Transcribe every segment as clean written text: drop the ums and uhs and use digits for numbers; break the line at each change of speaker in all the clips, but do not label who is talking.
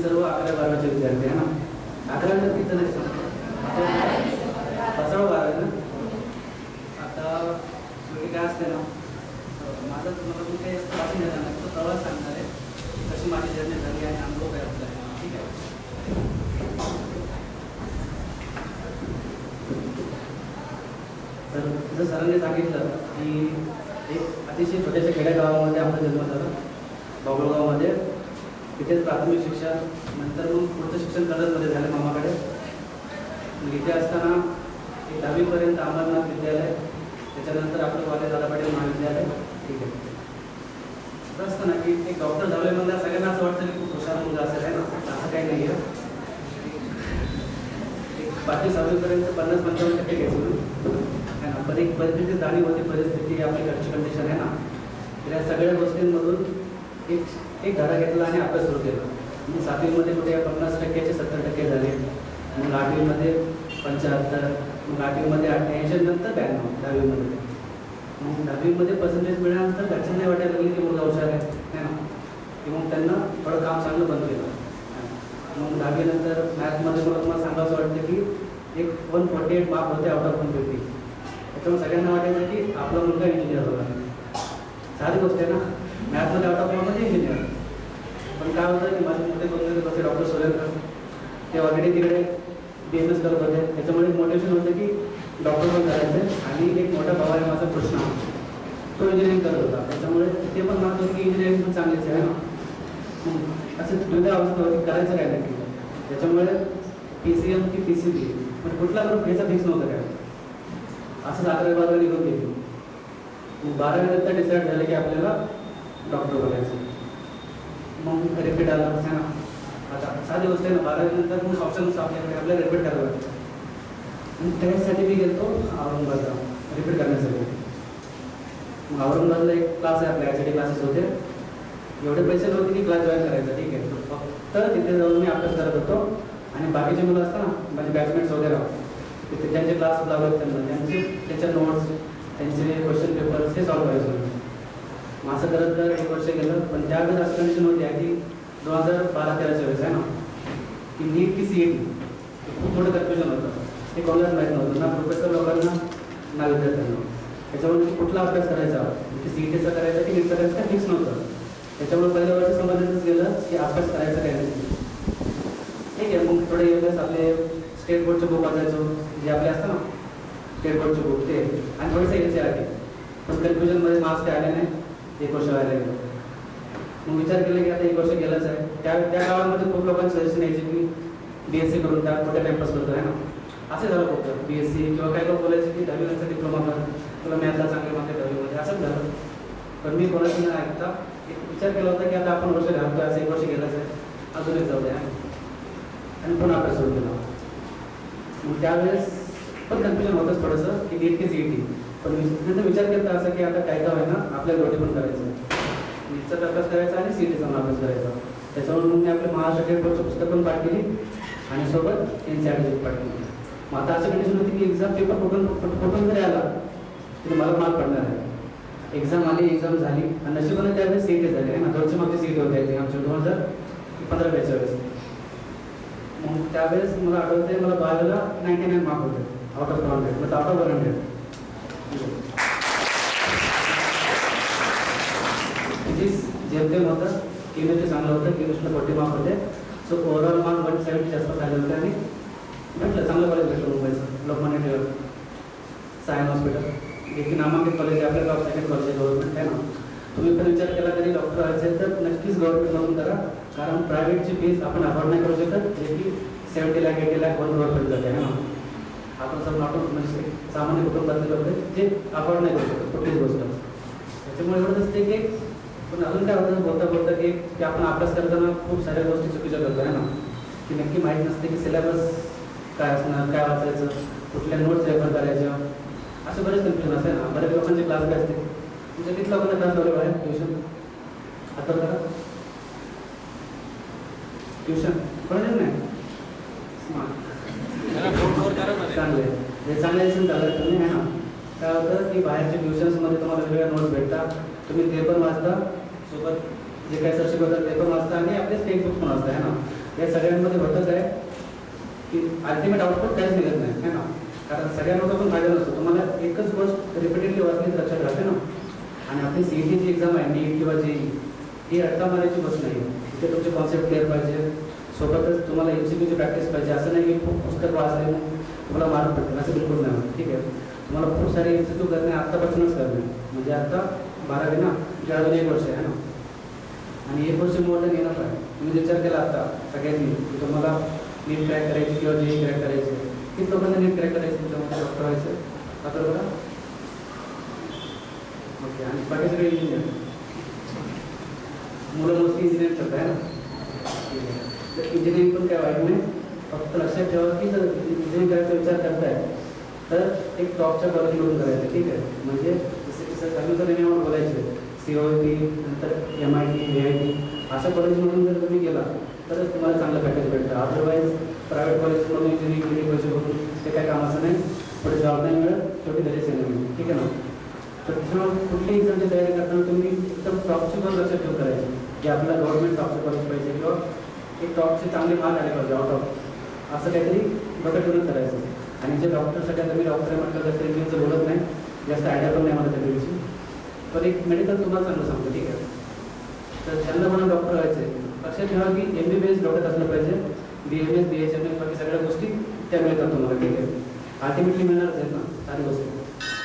सर्व 11-12चे विद्यार्थी आहे ना. 11 किती जण आहेत? 12 ना. आता शेवटी काय असते ना, माझं तुम्हाला मी काही वाचून देणार नाही, तो प्रवास सांगणार आहे कशी माझी जर्नी झाली आणि अनुभव काय आपला आहे. ठीक आहे. तर जसं सरांनी सांगितलं की एक अतिशय छोट्याशा खेड्यागावामध्ये आपला जन्म झाला, बाबुळगावमध्ये. तिथेच प्राथमिक शिक्षण, नंतर मग पुढचं शिक्षण कर्जतमध्ये झालं मामाकडे. इथे असताना 10वीपर्यंत अमरनाथ विद्यालय, त्याच्यानंतर आपलं कॉलेज दादा पाटील महाविद्यालय. ठीक आहे. असं असतं ना की एक डॉक्टर झालं म्हणजे सगळ्यांना असं वाटतं की खूप हुशार मुलगा असेल आहे ना, असं काही नाही आहे. एक 5वी-6वीपर्यंत 50-55% घ्यायचं आहे ना. पण एक परिस्थिती जाणीव होती, परिस्थिती आपली घरची कंडिशन आहे ना. तर या सगळ्या गोष्टींमधून एक धडा घेतला आणि अभ्यास सुरू केला. मग 7वीमध्ये कुठे 50%चे 70% झाले, मग 8वीमध्ये 75, मग 8वीमध्ये 88, नंतर 92, 10वीमध्ये. मग 10वीमध्ये पर्सेंटेज मिळाल्यानंतर घरच्यांना वाटायला लागली की मुलगा हुशार आहे ना, की मग त्यांना थोडं काम चांगलं बंद केलं. मग 10वीनंतर मॅथमध्ये मला तुम्हाला सांगायचं वाटतं की एक 148 मार्क होते आउट ऑफ 150. त्याच्यामुळे सगळ्यांना वाटायचं की आपला मुलगा इंजिनियर होता. साधी गोष्ट आहे ना, मॅथमध्ये आउट ऑफ मार्कमध्ये इंजिनियर. पण काय होतं की माझे मोठे दोन होते डॉक्टर सुरेंद्र, ते ऑलरेडी तिकडे BMS करत होते. त्याच्यामुळे मोटिवेशन होतं की डॉक्टर पण करायचं. आणि एक मोठा भाव आहे माझा कृष्णा, तो इंजिनिअरिंग करत होता. त्याच्यामुळे ते पण म्हणत होते की इंजिनिअरिंग पण चांगलीच आहे ना. असं दुविधा अवस्था होती, करायचं काय नक्की. त्याच्यामुळे PCM की PCB म्हणजे कुठला ग्रुप घ्यायचा फिक्स नव्हतं काय. असंच 11-12 निघून गेली. 12वीनंतर डिसाईड झालं की आपल्याला डॉक्टर बनायचं. मग रिपीट आला आहे ना. आता साधी गोष्ट आहे ना, 12वीनंतर मग ऑप्शन्स आपल्याला रिपीट करावं लागतं. आणि त्यासाठी मी गेलो औरंगाबादला रिपीट करण्यासाठी. मग औरंगाबादला एक क्लास आहे, आपल्या यासाठी क्लासेस होते. एवढे पैसे नव्हते की क्लास जॉईन करायचा. ठीक आहे. फक्त तिथे जाऊन मी अभ्यास करत होतो. आणि बाकीचे मुलं असतात ना, माझे बॅचमेट्स वगैरे, तिथे त्यांचे क्लास लावले, त्याच्या नोट्स, त्यांचे क्वेश्चन पेपर्स हे सॉल्व्ह करायचं. मग असं करत 1 वर्ष गेलं. पण त्यावेळेस असं कंडिशन होती आहे की 2012-13च्या वेळेस आहे ना, की नीट की CET खूप मोठं कन्फ्युजन होतं. ते कोणालाच माहीत नव्हतं, ना प्रोफेसर लोकांना ना विद्यार्थ्यांना. त्याच्यामुळे कुठला अभ्यास करायचा, की CETचा करायचा की नीटचा करायचा काय फिक्स नव्हतं. त्याच्यामुळे पहिल्या वर्षी समजतच गेलं की अभ्यास करायचा काय नाही. ठीक आहे. मग थोडे वेळेस आपले स्टेट बोर्डचे बुक वाचायचो, जे आपले असतं ना स्टेट बोर्डचे बुक, ते आणि थोडेसे NCERT. पण कन्फ्युजनमध्ये मार्क्स काय आले नाही, 1 वर्ष व्हायला गेलं. मग विचार केला की आता 1 वर्ष गेलंच आहे. त्या काळामध्ये खूप लोकांची सजेशन यायची की BSc करून त्या मोठ्या टाइमपास करतो आहे ना. असं झालं फक्त BSc, किंवा काही लोक बोलायचे की 10वीनंतर डिप्लोमा कर, तुला मॅथला चांगले मार्क 10वीमध्ये, असंच झालं. पण मी कोणाची न ऐकता एक विचार केला होता की आता आपण वर्ष घालतोय, असं 1 वर्ष गेलंच आहे, अजून एक जाऊ द्या, आणि पुन्हा अभ्यास सुरू केला. मग त्यावेळेस पण कन्फ्युजन होतंच थोडंसं की नीट की CET. पण नंतर विचार केला असं की आता काय आहे ना, आपल्या दोन्ही पण करायचं, नीटचा अभ्यास करायचा आणि CETचा अभ्यास करायचा. त्याच्यामुळे मग मी आपल्या महाराष्ट्र स्टेट बोर्डचं पुस्तक पण पाठ केली आणि सोबत NCERT पाठ केली. मग आता अशी कंडिशन होती की एक्झाम पेपर कुठून जरी आला तरी मला मार्क पडणार आहे. एक्झाम आली, एक्झाम झाली, आणि नशिबाने त्यावेळेस CET झाली आहे ना. 2ची मागची CET होती आमच्या 2015-20च्या वेळेस. मग त्यावेळेस मला आठवते, मला 12ला 99 मार्क होते आउट ऑफ 200, मतलब आउट ऑफ 100. जेमतेम होतं. केमिस्ट्री चांगलं होतं, केमिस्ट्रीला 40 मार्क होते. सो ओव्हरऑल मार्क 170 आसपास आले होते. आणि म्हटलं चांगलं कॉलेज भेटलं मुंबईचं, लोकमान्य टिळक सायन हॉस्पिटल, जे की नामांकित कॉलेज आहे, आपल्या टॉप सेकंड कॉलेज आहे गव्हर्नमेंट आहे ना. तुम्ही पण विचार केला तरी डॉक्टर व्हायचे तर नक्कीच गव्हर्नमेंटमधून करा, कारण प्रायव्हेटची फीस आपण अफोर्ड नाही करू शकत, जे की 70 लाख 80 लाख 1 करोडपर्यंत जाते आहे ना. आपण सब नॉट म्हणजे सामान्य कुटुंबातले लोक जे अफोर्ड नाही करू शकत कुठलीच गोष्ट. त्याच्यामुळे एवढंच असते की, पण अजून काय होतं बोलता की आपण अभ्यास करताना खूप साऱ्या गोष्टी चुकीच्या करतो आहे ना, की नक्की माहीत नसते की सिलेबस काय असणार, काय वाचायचं, कुठल्या नोट्स रेफर करायच्या, असे बरेच कन्फ्युजन असते ना. बऱ्याच लोकांचे क्लास बी असते. तुमच्या किती लोकांना क्लास लावले आहे ट्युशन? आता करा ट्युशन कळलं नाही, चांगले हे चांगले लेसन चालत तुम्ही आहे ना. काय होतं की बाहेरच्या ट्युशन्समध्ये तुम्हाला वेगवेगळ्या नोट्स भेटतात, तुम्ही ते पण वाचता, सोबत जे काही सर शिकवतात ते पण वाचता, आणि आपले टेक्स्ट बुक पण वाचता आहे ना. या सगळ्यांमध्ये होतच आहे की अल्टिमेट आउटपुट काहीच निघत नाही है ना. कारण सगळ्यांना पण फायदा नसतो. तुम्हाला एकच गोष्ट रिपीटेडली वाचली लक्षात राहते ना. आणि आपली CETची एक्झाम आहे, नीट किंवा JEE, ही रट्टा मारायची गोष्ट नाही. इथे तुमचे कॉन्सेप्ट क्लिअर पाहिजे, सोबतच तुम्हाला MCQची प्रॅक्टिस पाहिजे. असं नाही की खूप पुस्तक वाचले तुम्हाला मार्क पडतील, असं बिलकुल नाही. ठीक आहे, तुम्हाला खूप सारे MCQ करणे आत्तापासूनच करणे. म्हणजे आता 12वी ना, म्हणजे अजून 1 वर्ष आहे ना. आणि 1 वर्ष मोर देन येणार आहे. तुम्ही विचार केला आता सगळ्यांनी की तुम्हाला नीट क्रॅक करायची किंवा JEE क्रॅक करायचे. किती लोकांना नीट क्रॅक करायचं, तुमच्यामध्ये डॉक्टर व्हायचं आता बघा. ओके, आणि बाकी सगळे इंजिनियर, मुलं मोस्टली इंजिनिअरिंग करत आहे ना. तर इंजिनिअरिंग पण काय वाईट नाही. फक्त लक्षात ठेवा की जर इंजिनिअरिंग करायचा विचार करताय तर एक टॉपच्या कॉलेजमधून करायचं. ठीक आहे, म्हणजे जसं की सर चालू तर नेहमी बोलायचे COT, नंतर MIT, AIT अशा कॉलेजमधून जर तुम्ही गेला तरच तुम्हाला चांगलं पॅकेज भेटतं. अदरवाईज प्रायव्हेट कॉलेजमधून इंजिनिअरिंग केली पैसे बघून ते काय कामाचं नाही, पुढे जॉब नाही मिळत, शेवटी घरीच येणार नाही. ठीक आहे ना. तर त्याच्यामुळे कुठलीही एक्झामची तयारी करताना तुम्ही एकदम टॉपची पण लक्षात ठेवून करायची की आपला गव्हर्नमेंट टॉपचं कॉलेज पाहिजे किंवा एक टॉपचे चांगले मार्क आले पाहिजे आउट ऑफ, असं काहीतरी डोक्यात ठेवून करायचं. आणि जे डॉक्टरसाठी आता मी डॉक्टर म्हटलं तर इंजिनिअरचं बोलत नाही, जास्त आयडिया पण नाही मला त्याच्याविषयी. पण एक मेडिकल तुम्हाला चांगलं सांगतो. ठीक आहे, तर ज्यांना मला डॉक्टर व्हायचं आहे लक्षात ठेवा की MBBS डॉक्टर असलं पाहिजे. BMS, BHMS बाकी सगळ्या गोष्टी त्या मिळतात तुम्हाला. ठीक आहे, अल्टिमेटली मिळणारच आहेत ना सारी गोष्टी.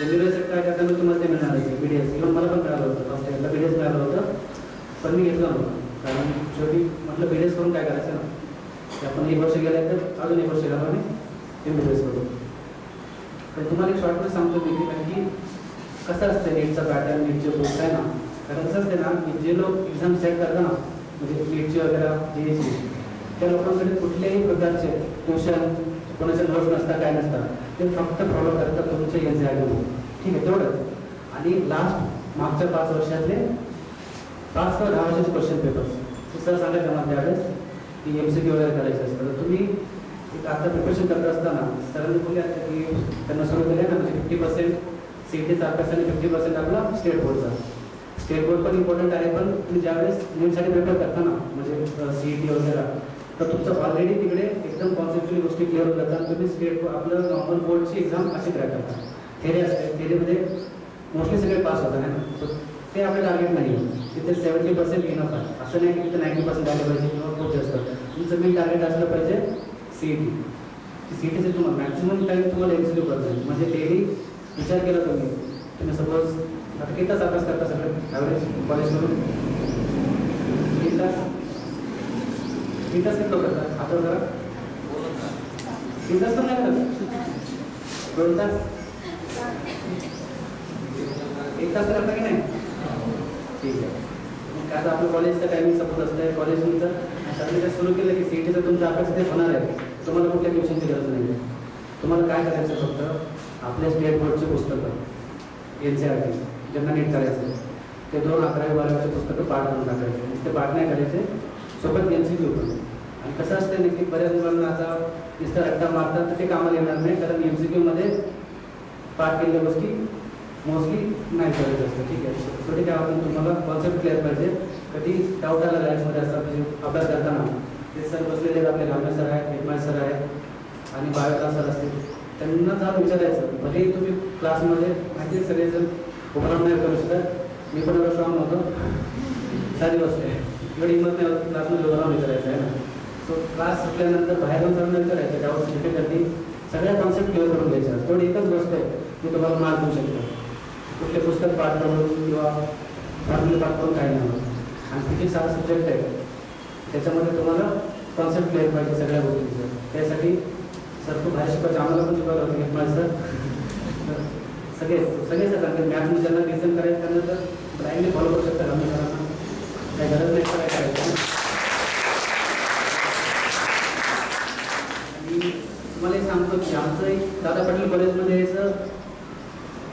MBBS ट्राय करताना तुम्हाला ते मिळणार आहे. BDS इव्हन मला पण मिळालं होतं, फर्स्ट टाइमला BDS मिळालं होतं, पण मी घेतलं नव्हतं. कारण शेवटी म्हटलं BDS करून काय करायचं ना, की आपण 1 वर्ष गेलं तर अजून 1 वर्ष गेला आणि MBBS करू. तर तुम्हाला एक शॉर्टमध्ये सांगतो मी की कसं असतं नीटचा पॅटर्न, नीटचे बुक्स आहे ना. कारण कसं असते ना की जे लोक एक्झाम सेट करतात ना, म्हणजे नीटची वगैरे JEEची, त्या लोकांकडे कुठल्याही प्रकारचे ट्युशन, कोणाचे नोट्स नसतात, काय नसतात. ते फक्त फॉलो करतात तुमचे NCERT. ठीक आहे, तेवढंच. आणि लास्ट मागच्या 5 वर्षातले 5 किंवा 10 वर्षाचे क्वेश्चन पेपर्स सर सांगायचं मला त्यावेळेस की MCQ वगैरे करायचे असतं. तर तुम्ही एक आता प्रिपरेशन करत असताना सरांनी बोलले असतं की त्यांना सुरू केलं ना, म्हणजे 50% CETचा अभ्यास आणि 50% आपला स्टेट बोर्डचा. स्टेट बोर्ड पण इम्पॉर्टंट आहे, पण तुम्ही ज्यावेळेस नीटसाठी प्रिपेअर करता ना, म्हणजे CET वगैरे, तर तुमचं ऑलरेडी तिकडे एकदम कॉन्सेप्च्युअली गोष्टी क्लिअर होत जातात. तुम्ही स्टेट आपलं नॉर्मल बोर्डची एक्झाम अशी क्रॅक करता. थेरी असते, थेरीमध्ये मोस्टली सगळे पास होतात आहे ना. तर ते आपलं टार्गेट नाही. तिथे 70% इनफ आहे. असं नाही की तिथे 90% आले पाहिजे किंवा खूप जास्त. तुमचं मेन टार्गेट असलं पाहिजे CET. CETचे तुम्हाला मॅक्सिमम टाईम तुम्हाला MCQ करता येईल. म्हणजे डेली विचार केला तुम्ही सपोज आता किती तास अभ्यास करता सगळं ॲव्हरेज कॉलेजमधून? 3 तास. 3 तास किती करतात आता जरा? 3 तास पण नाही करत, 2 तास, 1 तास करता की नाही? ठीक आहे. मग आता आपलं कॉलेजचं टायमिंग सपोज असतं, कॉलेज तुमचं सगळं काय सुरू केलं की CETचा तुमचा अभ्यास इथे होणार आहे. तुम्हाला कुठल्या ट्युशनची गरज नाही आहे. तुम्हाला काय करायचं फक्त आपल्या स्टेट बोर्डचे पुस्तकं NCERT ज्यांना नीट करायचं ते 2 11वी 12वीचे पुस्तकं पाठ करून टाकायचे. नुसते पाठ नाही करायचे, सोबत MCQ पण. आणि कसं असतं नक्की बऱ्याच मुलांना आता नुसतं रट्टा मारतात तर ते कामाला येणार नाही. कारण MCQमध्ये पाठ केलेल्या गोष्टी मोस्टली नाही करायचं असतं. ठीक आहे, शेवटी काय आपण तुम्हाला कॉन्सेप्ट क्लिअर पाहिजे. कधी डाऊट आला लाईफमध्ये असं म्हणजे अभ्यास करताना ते सर बसलेले आपले रामदास सर आहेत, हेटमाळ सर आहेत आणि बायोटा सर असतील, त्यांना जाऊन विचारायचं. भले तुम्ही क्लासमध्ये माहिती सगळेजण उपक्रम नाही करू शकत, मी पण एवढं स्ट्रॉंग होतो, साधी गोष्ट आहे, एवढी हिंमत नाही होत क्लासमध्ये लोकांना विचारायचं आहे ना. सो क्लास सुटल्यानंतर बाहेर जाऊन सरांना विचारायचं, डाऊट्स डिफिकल्टी सगळ्या कॉन्सेप्ट क्लिअर करून घ्यायच्या. तेवढी एकच गोष्ट आहे की तुम्हाला मार्क देऊ शकतो. कुठले पुस्तक पाठ करून किंवा फॉर्म्युले पाठ करून काही नाही. आणि फिजिक्स हा सब्जेक्ट आहे, त्याच्यामध्ये तुम्हाला कॉन्सेप्ट क्लिअर पाहिजे सगळ्या गोष्टींचं. त्यासाठी सर खूप बाहेर शिकवायचं, आम्हाला पण शिकवायला होतं हेटमाळ सर. सगळेच सांगतात मॅथमध्ये ज्यांना रिझन करायचं त्यांना तर ब्लाइंडली फॉलो करू शकतात. आम्ही सरांना काही गरज नाही काय करायचं. आणि तुम्हाला एक सांगतो की आमचं एक दादा पाटील कॉलेजमध्ये यायचं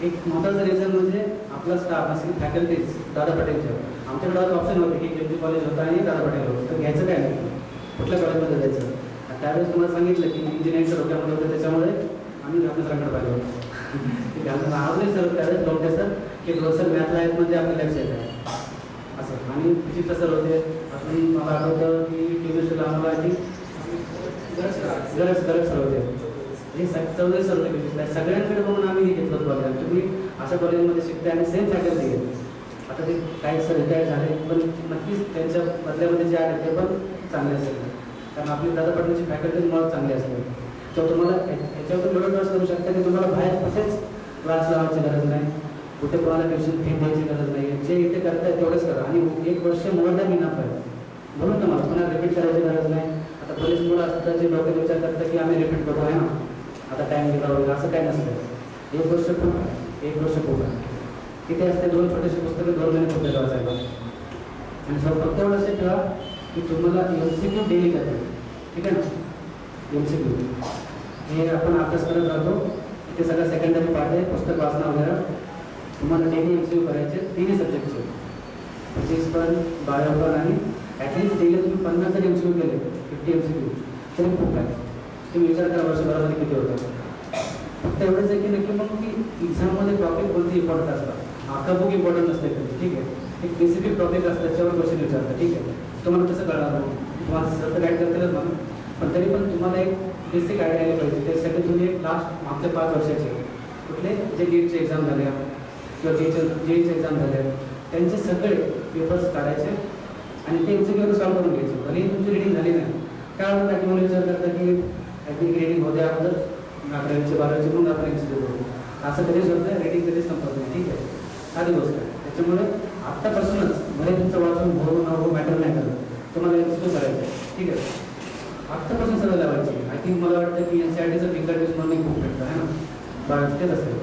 एक महत्त्वाचं रिझन म्हणजे आपला स्टाफ असेल, फॅकल्टीज दादा पाटीलच्या. आमच्याकडे आज ऑप्शन होते की केंद्रीय कॉलेज होतं आणि दादा पाटील होतं, तर घ्यायचं काय नाही, कुठल्या कॉलेजमध्ये जायचं. त्यावेळेस तुम्हाला सांगितलं की इंजिनिअरिंगचं डोक्यामध्ये होतं, त्याच्यामुळे आम्ही आपल्या सरांकडे पाहिजे होतो. ठीक आहे, आमचं नाव नाही सर त्यावेळेस लोक सर की 2 सर मॅथला आहेत म्हणजे आपल्या लक्ष येत आहे असं. आणि विचित्र सर होते. अजून मला आठवतं की केमिस्ट्रीला आम्हाला की गरज सर होते. हे चौधरी सर होते केमिस्ट्रीला. सगळ्यांकडे बघून आम्ही घेतलं होतं. तुम्ही अशा कॉलेजमध्ये शिकते आणि सेम फॅकल्टी आहे. आता ते काही सर रिटायर झाले, पण नक्कीच त्यांच्या बदल्यामध्ये जे आहे ते पण चांगले असेल, कारण आपली दादा पाटलांची फॅकल्टी मुळात चांगली असते. तर तुम्हाला याच्यावर एवढं ट्रस्ट करू शकता की तुम्हाला बाहेर कुठेच क्लास लावायची गरज नाही, कुठे कोणाला ट्युशन फी द्यायची गरज नाही. जे इथे करताय तेवढंच करा आणि 1 वर्ष मोर दॅन इनफ आहे. म्हणून ना मला पुन्हा रिपीट करायची गरज नाही. आता बरेच मुलं असतात जे डोक्यात विचार करतात की आम्ही रिपीट करू आहे ना, आता टाईम गेला वगैरे, असं काही नसतं. 1 वर्ष खूप आहे, 1 वर्ष खूप आहे. तिथे असते 2 छोटेसे पुस्तकं 2 महिने पुस्तकं वाचायला. आणि फक्त एवढं असेल ठेवा की तुम्हाला MCQ डेली करते, ठीक आहे ना. MCQ हे आपण अभ्यास करत राहतो, ते सगळं सेकंडरी पार्ट आहे, पुस्तक वाचणं वगैरे. तुम्हाला डेली MCQ करायचे 3 सब्जेक्टचे, फिजिक्स पण, बायो पण, आणि ॲटलिस्ट डेली तुम्ही 50 जरी MCQ केले, 50 MCQ तरी खूप आहे. तुम्ही विचार करा वर्षभरामध्ये किती होतं. फक्त एवढंच आहे की नक्की मग की एक्झाममध्ये टॉपिक कोणती इम्पॉर्टंट असतात. अख्खा बुक इम्पॉर्टंट नसते, ठीक आहे. एक स्पेसिफिक टॉपिक असतं त्याच्यावर क्वेश्चन विचारतात, ठीक आहे. तुम्हाला कसं कळणार नाही, तुम्हाला सर तर गाईड करतीलच मला, पण तरी पण तुम्हाला एक बेसिक आयडिया आली पाहिजे. त्यासाठी तुम्ही लास्ट मागच्या 5 वर्षाचे कुठले जे नीटचे एक्झाम झाले किंवा जेईचे एक्झाम झाले त्यांचे सगळे पेपर्स काढायचे आणि ते MCQ सॉल्व्ह करून घ्यायचे. भले तुमची रिडिंग झाली नाही, काय होतं की मला विचार करता की ॲटलिस्ट रिडिंग होते अगोदर 11वीचे 12वीचे मग आपण MCQ करू. असं कधीच होतं, रेटिंग कधीच संपत नाही, ठीक आहे. साधी गोष्ट आहे. त्याच्यामुळे आत्तापासूनच भले तुमचं वाचून हो न हो मॅटर नाही करत, तुम्हाला MCQ करायचं आहे, ठीक आहे. आत्तापासून सगळं लावायची. आय थिंक मला वाटतं की NCERTचं फिंगर टेस्ट म्हणून खूप भेटतं आहे ना, बाळाचं तेच असेल.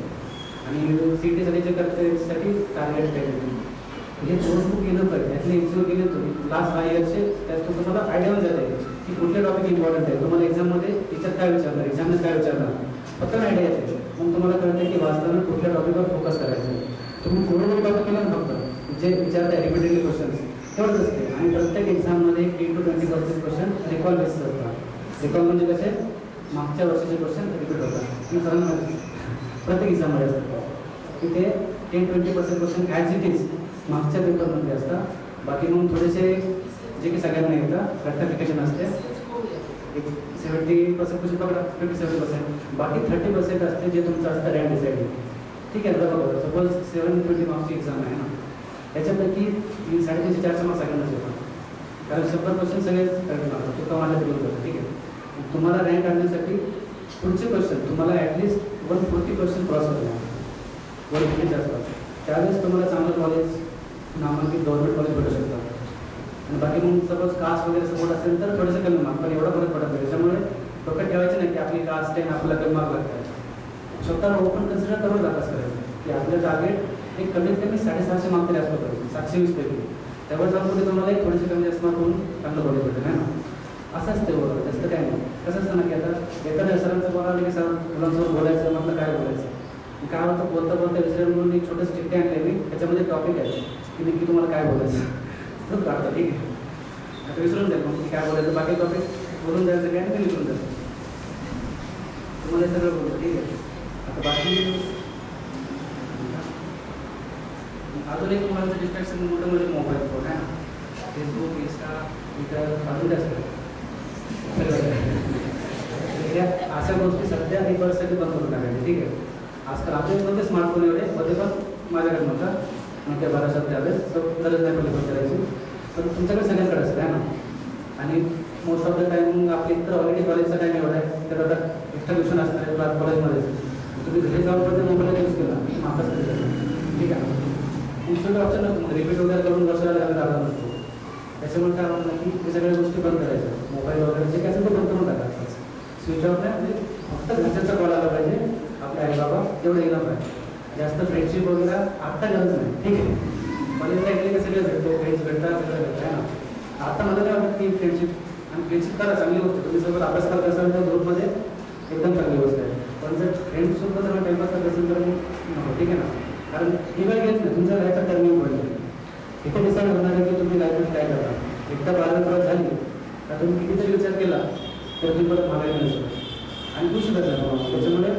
आणि CETसाठी जे करते त्यासाठी टार्गेट काय हे 2 बुक गेलं पाहिजे. त्यातले MCQ गेले तुम्ही लास्ट 5 इयर्सचे, त्यात तुम्हाला आयडिया जाते की कुठले टॉपिक इम्पॉर्टंट आहे. तुम्हाला एक्झाममध्ये टीचर काय विचारणार, एक्झामने काय विचारणार, फक्त आयडिया येते. मग तुम्हाला कळतं की वाचताना कुठल्या टॉपिकवर फोकस करायचं. तुम्ही थोडं टॉपिक केलं ना, फक्त जे विचारताय रिपीटेडली क्वेश्चन्स तेवढंच असते. आणि प्रत्येक एक्झाममध्ये 10 to 20% क्वेश्चन रिकॉल बेसिस असतात. रिकॉल म्हणजे कसे, मागच्या वर्षाचे क्वेश्चन रिपीट होतात. तुम्ही सर्वांना प्रत्येक एक्झाममध्ये असतात. तिथे 10-20% क्वेश्चन ॲज इट इज मागच्या पेपरमध्ये असतात. बाकी मग थोडेसे जे की सगळ्यांना येतात रेक्टिफिकेशन असते. एक 70% क्वेश्चन पकडा, 57%. बाकी 30% असते जे तुमचं असतं रँक डिसाइडिंग, ठीक आहे. बघा सपोज 720 मार्क्सची एक्झाम आहे ना, त्याच्यापैकी 3-3.5-4 मार्क्स सगळ्यांनाच येतात, कारण 100 क्वेश्चन सगळेच करेक्ट मार्क्स तो कमाला घेऊन जातो, ठीक आहे. तुम्हाला रँक आणण्यासाठी पुढचे क्वेश्चन तुम्हाला ॲटलिस्ट 140% क्रॉस करणार, 150 आसपास. त्यावेळेस तुम्हाला चांगलं कॉलेज, नामांकित गव्हर्नमेंट कॉलेज भेटू शकतं. आणि बाकी मग सपोज कास्ट वगैरे सपोर्ट असेल तर थोडंसं कमी मार्क, पण एवढा फरक पडत नाही. त्याच्यामुळे डोक्यात ठेवायचं नाही की आपली कास्ट आहे आपल्याला कमी मार्क लागतात. स्वतःला ओपन कन्सिडर करून अभ्यास करायचं की आपलं टार्गेट एक कमीत कमी 750 मार्क तरी असलं पाहिजे, 720 पैकी. त्यावर जाऊन कुठे तुम्हाला एक थोडेसे कमी जास्त मार्क होऊन चांगलं कॉलेज भेटेल आहे ना. असं असते बरोबर, जास्त काय नाही. कसं असतं ना की आता एखाद्या सरांचं बोलावलं की सर मुलांसोबत बोलायचं, म्हटलं काय बोलायचं, काय होतं बोलता बोलता विसरेल म्हणून एक छोटंसं चिठ्ठी आणले मी, त्याच्यामध्ये टॉपिक आहे की नक्की तुम्हाला काय बोलायचं तर काढतं, ठीक आहे. आता विसरून जाईल मग काय बोलायचं, बाकी टॉपिक बोलून जायचं काय आणि विसरून जायचं, तुम्हाला सगळं बोलतो, ठीक आहे. आता बाकी अजून एक तुम्हाला डिस्ट्रॅक्शन मोठं म्हणजे मोबाईल फोन आहे ना, फेसबुक, इंस्टा, ट्विटर, अजून जास्त अशा गोष्टी सध्या 1 वर्षासाठी बंद करून टाकायचे, ठीक आहे. आजकाल आपल्यामध्ये स्मार्टफोन एवढे मध्ये पण माझ्याकडे नव्हता, मग त्या भराशात त्यावेळेस गरज नाही पडली पण करायची, पण तुमच्याकडे सगळ्यांकडे असतं आहे ना. आणि मोस्ट ऑफ द टाईम आपली इतर ऑलरेडी कॉलेजचा टाईम एवढा आहे, तर आता एक्स्ट्रा ट्युशन असणार क्लास कॉलेजमध्येच तुम्ही घरी जाऊन पण मोबाईल यूज केला माफच करू, ठीक आहे. इन्स्टंट ऑप्शन नसतो, रिपीट वगैरे करून वर्षाला लागला नसतो. त्याच्यामुळे काय म्हणणं की हे सगळ्या गोष्टी बंद करायच्या, मोबाईल वगैरे जे काय असेल ते बंद करून टाका. स्विच ऑफ नाही, म्हणजे फक्त घरच्यांचा कॉल आला पाहिजे, आपले आई बाबा तेवढं येणार पाहिजे. जास्त फ्रेंडशिप वगैरे आत्ता गरज नाही, ठीक आहे. कॉलेजला ऐकले की सगळं भेटतो, फ्रेंड्स भेटतात, सगळं भेटतं आहे ना. आता मला काय वाटतं की फ्रेंडशिप आणि फ्रेंडशिप करा, चांगली गोष्ट. तुम्ही सोबत अभ्यास करत असाल तर ग्रुपमध्ये एकदम चांगली गोष्ट आहे. पण जर फ्रेंड्ससोबत जर टाइमपास करत असेल तर नको, ठीक आहे ना. कारण ही वेळ घेत नाही, तुमच्या लाईफचा टर्निंग पॉईंट इथे डिसाईड होणार आहे की तुम्ही लाईफमध्ये काय करता. एकदा 12वी क्रॉस झाली तर तुम्ही कितीतरी विचार केला तर तुम्ही परत मागायला मिळू शकतो आणि खुश शकत नाही तुम्हाला. त्याच्यामुळे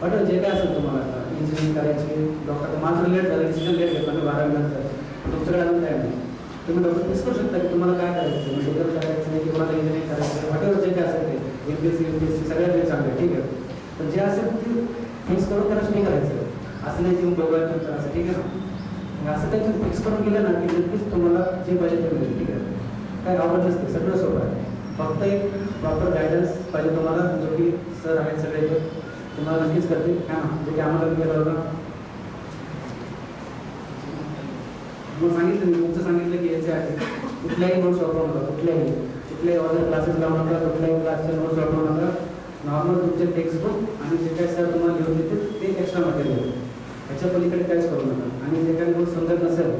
वाटतं जे काय असेल तुम्हाला आता इंजिनिअरिंग करायची, डॉक्टर, माझं लेट झालं, डिसिजन लेट घेतला मी 12वी नंतर, तुमच्याकडे अजून काय नाही. तुम्ही डॉक्टर फिक्स करू शकता की तुम्हाला काय करायचं, मेडिकल करायचं नाही, की तुम्हाला इंजिनिअरिंग करायचं, वॉटेवर जे काय असेल ते MPSC UPSC सगळ्या वेळ चांगले ठीक आहे. पण जे असेल ते फिक्स करून त्याला नाही करायचं, असं नाही की बघायला तुमचं असं ठीक आहे ना. असं काही तुम्ही फिक्स करून गेलं ना की नक्कीच तुम्हाला जे पाहिजे ते मिळेल ठीक आहे. काय आवड नसते, सगळं सोपं आहे. फक्त एक प्रॉपर गायडन्स पाहिजे तुम्हाला, जो की सर आहेत सगळे ते तुम्हाला नक्कीच करतील हां ना. जे की आम्हाला केलं होतं मग सांगितलं मी तुमचं सांगितलं की याचे आहे कुठल्याही नोट्स वापरू नका, कुठल्याही ऑनलाईन क्लासेस लावू नका, कुठल्याही क्लासचे नोट्स वापरू नका. नॉर्मल तुमचे टेक्स्टबुक आणि जे काही सर तुम्हाला लिहून देतील ते एक्स्ट्रा मटेरियल, ह्याच्या पलीकडे काहीच करू नका. आणि जे काही नोट्स समजत नसेल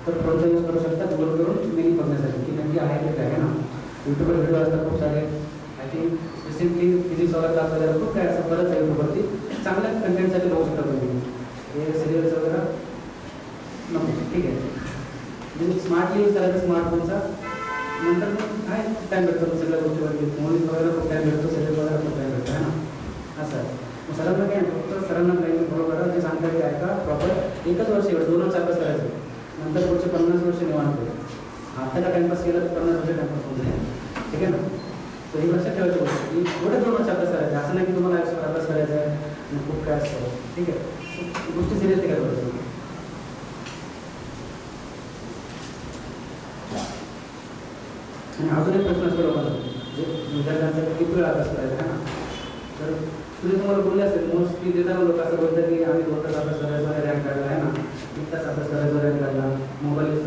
तर फोनचा यूज करू शकता गुगल करून मेनी बघण्यासाठी की नक्की आहे की काय आहे ना. यूट्यूबवर व्हिडिओ असतात खूप सारे. I think recently PhysicsWallah class वगैरे खूप काय असं बरंच आहे यूट्यूबवरती, चांगल्या कंटेंटसाठी बघू शकता तुम्ही. हे सिरियल्स वगैरे नको ठीक आहे. म्हणजे स्मार्टली यूज करायचा स्मार्टफोनचा. नंतर मग काय टाईम भेटतो सगळ्या गोष्टीवरती, मूवीज वगैरे खूप टाईम भेटतो, सिरियल वगैरे खूप टाईम भेटतो आहे ना. असं आहे. मग सरांना काय फक्त सरांना काही बरोबर जे सांगतात ते ऐका प्रॉपर. एकच वर्ष एवढं 2 वर्ष अभ्यास करायचं, नंतर पुढचे 50 वर्ष निवांत. आत्ताचा टाइमपास केला तर 50 वर्ष टाइमपास होऊन जाईल ठीक आहे ना. तर ही लक्षात ठेवायची गोष्ट की एवढे 2 वर्ष अभ्यास करायचा, असं नाही की तुम्हाला आयुष्यात अभ्यास करायचा आहे आणि खूप काय असतं ठीक आहे. गोष्टी सिरियसली काय करायचं. आणि अजून एक प्रश्न असतो लोकांना, जे विद्यार्थ्यांचा किती वेळ अभ्यास करायचा आहे ना. तर तुम्हाला बोलले असेल मोस्टली देताना लोक असं बोलतात की आम्ही 2 तास अभ्यास करायचो, रँक काढला आहे ना, 1 तास अभ्यास करायचो, रँक काढला, मोबाईल यूज